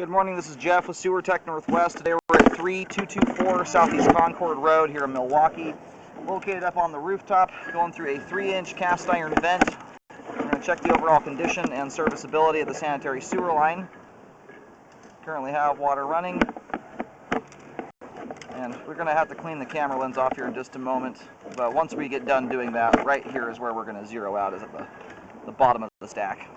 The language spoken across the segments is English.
Good morning, this is Jeff with Sewer Tech Northwest. Today we're at 3224 Southeast Concord Road here in Milwaukee. Located up on the rooftop, going through a 3-inch cast iron vent. We're going to check the overall condition and serviceability of the sanitary sewer line. Currently have water running. And we're going to have to clean the camera lens off here in just a moment. But once we get done doing that, right here is where we're going to zero out, is at the bottom of the stack.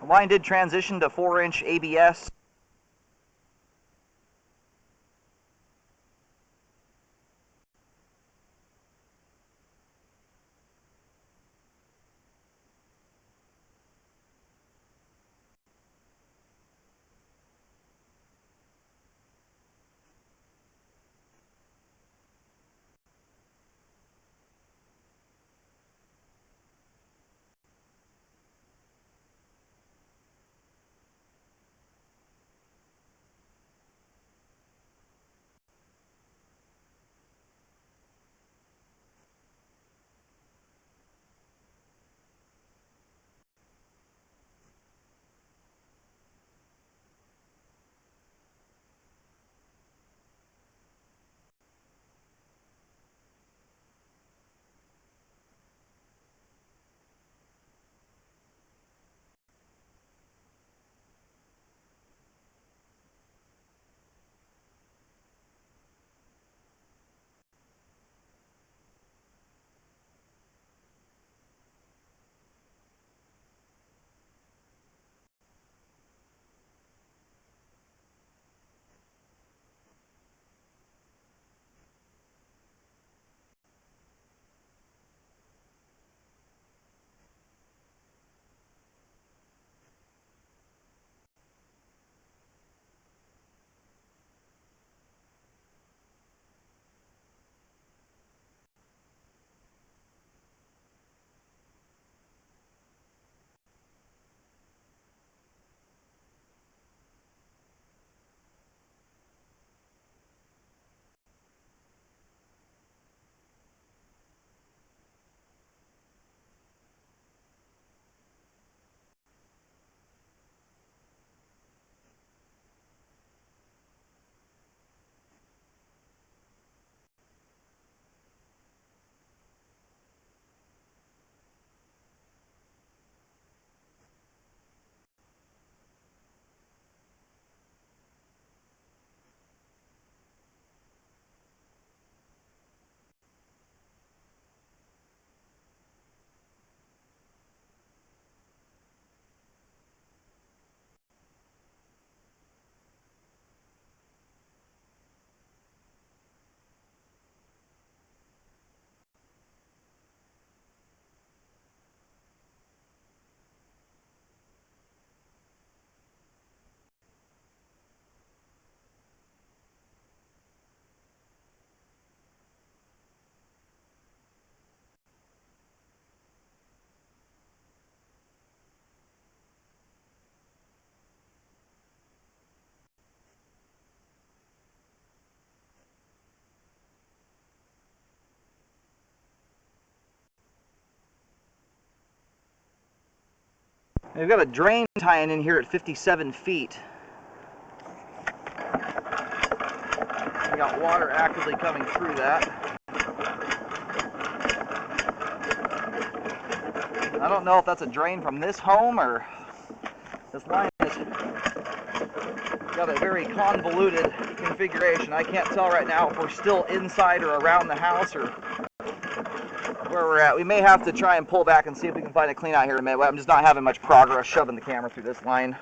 The line did transition to 4-inch ABS. We've got a drain tying in here at 57 feet. We got water actively coming through that. I don't know if that's a drain from this home or this line has got a very convoluted configuration. I can't tell right now if we're still inside or around the house or where we're at. We may have to try and pull back and see if we can find a clean out here in a minute. I'm just not having much progress shoving the camera through this line.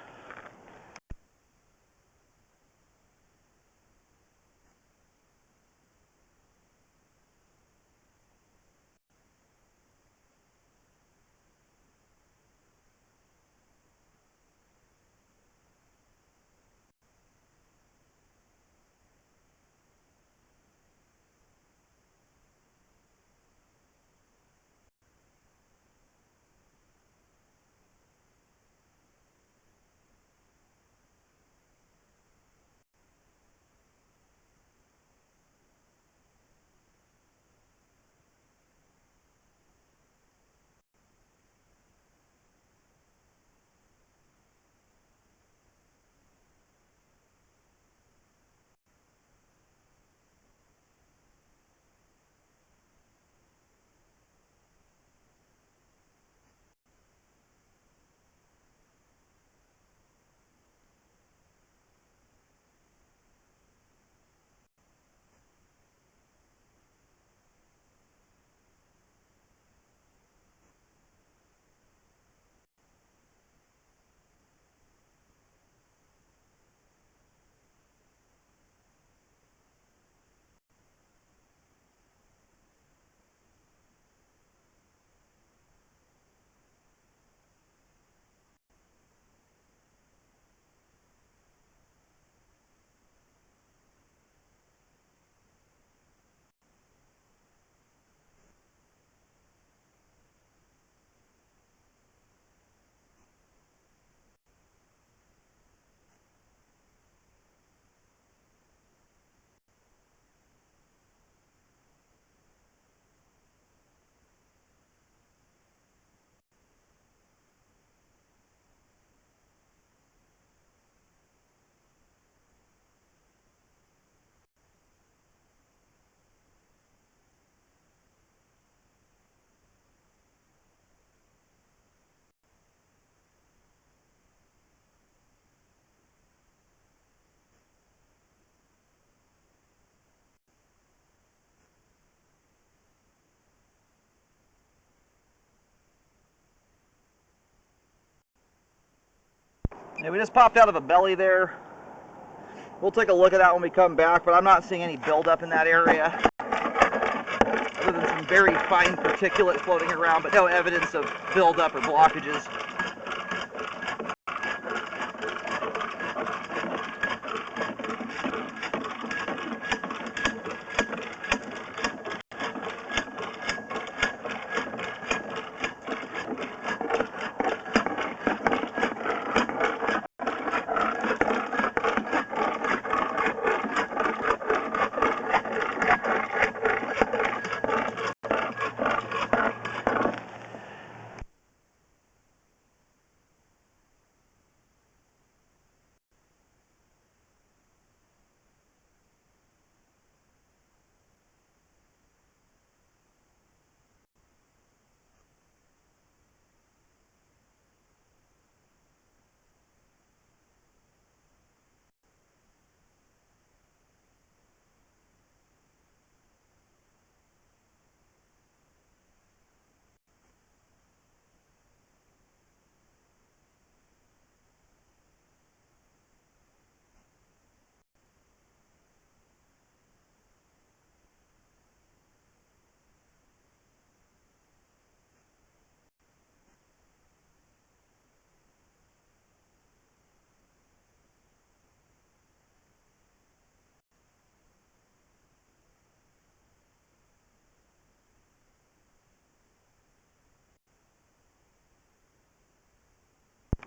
Yeah, we just popped out of a belly there. We'll take a look at that when we come back, but I'm not seeing any buildup in that area, other than some very fine particulate floating around, but no evidence of buildup or blockages.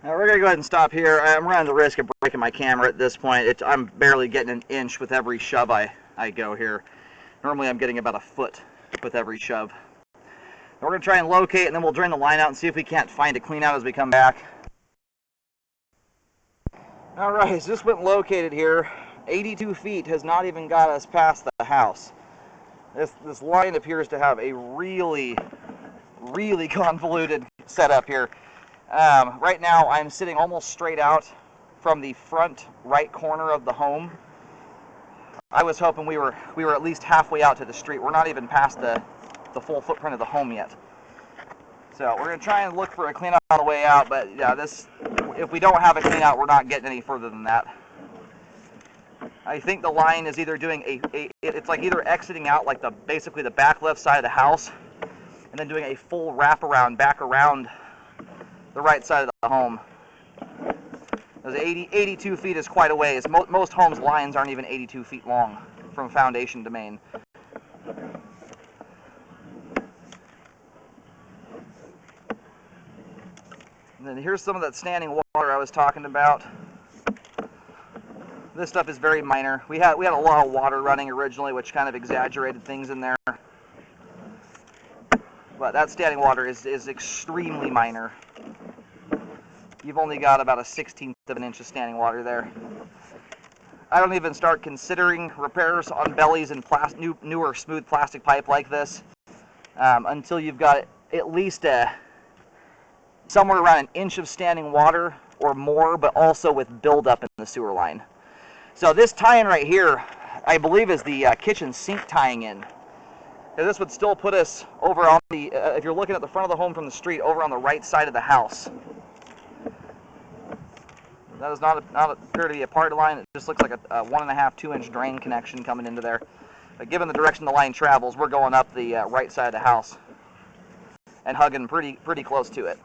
Now we're going to go ahead and stop here. I'm running the risk of breaking my camera at this point. I'm barely getting an inch with every shove I go here. Normally I'm getting about a foot with every shove. We're going to try and locate, and then we'll drain the line out and see if we can't find a clean out as we come back. All right, so this went located here. 82 feet has not even got us past the house. This line appears to have a really convoluted setup here. Right now, I'm sitting almost straight out from the front right corner of the home. I was hoping we were at least halfway out to the street. We're not even past the full footprint of the home yet. So we're gonna try and look for a clean out on the way out. But yeah, if we don't have a clean out, we're not getting any further than that. I think the line is either doing it's like either exiting out like basically the back left side of the house, and then doing a full wraparound back around the right side of the home. Because 82 feet is quite a ways. Most homes' lines aren't even 82 feet long from foundation to main. And then here's some of that standing water I was talking about. This stuff is very minor. We had a lot of water running originally, which kind of exaggerated things in there. But that standing water is extremely minor. You've only got about a 1/16 of an inch of standing water there. I don't even start considering repairs on bellies and newer smooth plastic pipe like this until you've got at least somewhere around an inch of standing water or more, but also with buildup in the sewer line. So this tie-in right here, I believe, is the kitchen sink tying in. Now, this would still put us over on the, if you're looking at the front of the home from the street, over on the right side of the house. That does not appear to be a party line. It just looks like a 1.5, 2-inch drain connection coming into there. But given the direction the line travels, we're going up the right side of the house and hugging pretty close to it.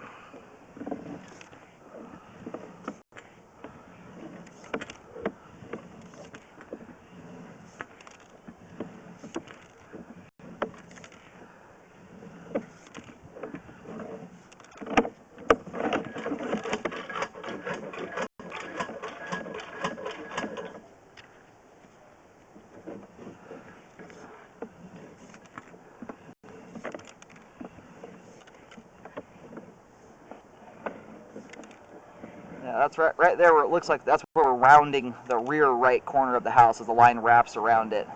Yeah, that's right there where it looks like that's where we're rounding the rear right corner of the house as the line wraps around it.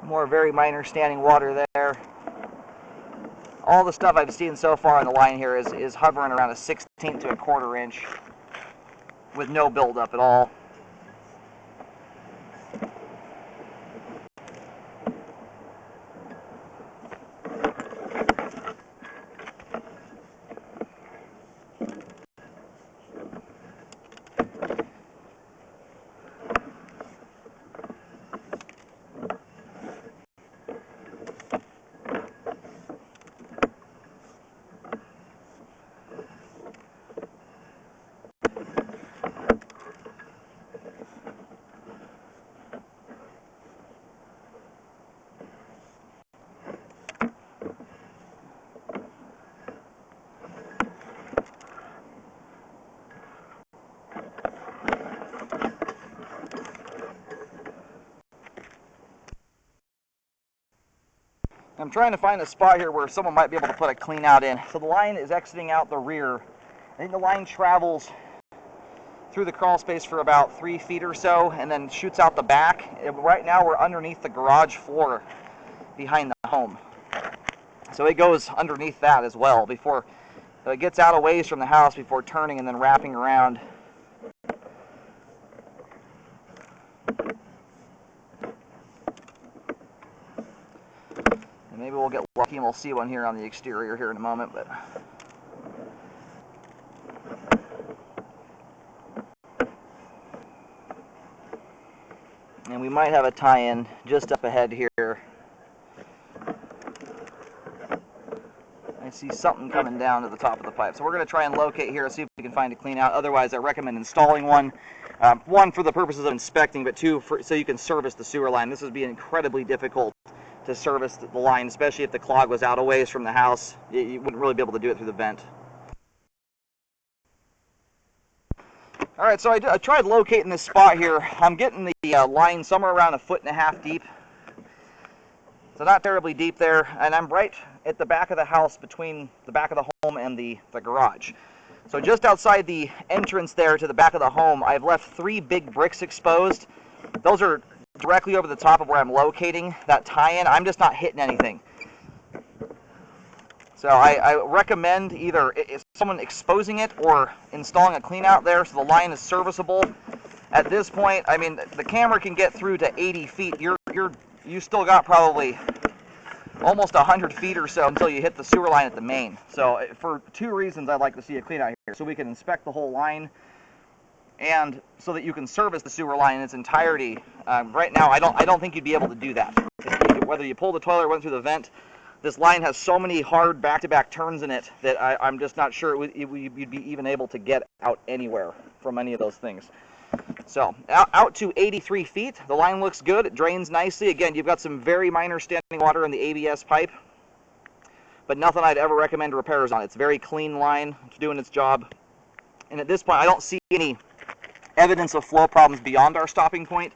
More very minor standing water there. All the stuff I've seen so far on the line here is hovering around a 1/16 to a 1/4 inch with no buildup at all. I'm trying to find a spot here where someone might be able to put a clean out in. So the line is exiting out the rear. I think the line travels through the crawl space for about 3 feet or so and then shoots out the back. Right now we're underneath the garage floor behind the home. So it goes underneath that as well before it gets out a ways from the house before turning and then wrapping around. And Maybe we'll get lucky and we'll see one here on the exterior here in a moment, but and we might have a tie-in just up ahead here. I see something coming down to the top of the pipe. So we're going to try and locate here and see if we can find a clean out. Otherwise, I recommend installing one. One, for the purposes of inspecting, but two, so you can service the sewer line. This would be incredibly difficult to service the line, especially if the clog was out a ways from the house. You wouldn't really be able to do it through the vent. All right, so I tried locating this spot here. I'm getting the line somewhere around 1.5 feet deep. So not terribly deep there, and I'm right at the back of the house between the back of the home and the garage. So just outside the entrance there to the back of the home, I've left 3 big bricks exposed. Those are directly over the top of where I'm locating that tie-in. I'm just not hitting anything. So I recommend either someone exposing it or installing a clean out there so the line is serviceable. At this point, I mean, the camera can get through to 80 feet. You still got probably almost 100 feet or so until you hit the sewer line at the main. So for 2 reasons, I'd like to see a clean out here, so we can inspect the whole line and so that you can service the sewer line in its entirety. Right now, I don't think you'd be able to do that. Whether you pull the toilet or went through the vent, this line has so many hard back-to-back turns in it that I'm just not sure you'd be even able to get out anywhere from any of those things. So out to 83 feet, the line looks good. It drains nicely. Again, you've got some very minor standing water in the ABS pipe, but nothing I'd ever recommend repairs on. It's a very clean line. It's doing its job. And at this point, I don't see any evidence of flow problems beyond our stopping point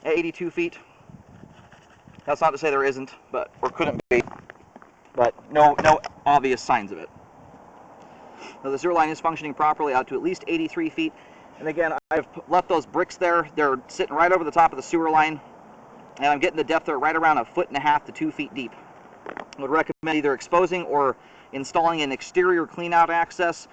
at 82 feet. That's not to say there isn't, or couldn't be, but no obvious signs of it. So the sewer line is functioning properly out to at least 83 feet. And again, I've left those bricks there. They're sitting right over the top of the sewer line, and I'm getting the depth there right around 1.5 to 2 feet deep. I would recommend either exposing or installing an exterior clean-out access,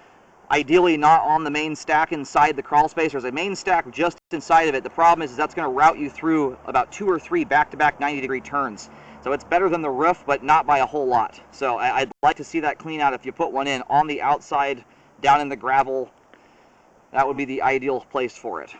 ideally not on the main stack inside the crawl space. There's a main stack just inside of it. The problem is that's going to route you through about 2 or 3 back-to-back 90-degree turns. So it's better than the roof, but not by a whole lot. So I'd like to see that clean-out if you put one in on the outside, down in the gravel. That would be the ideal place for it.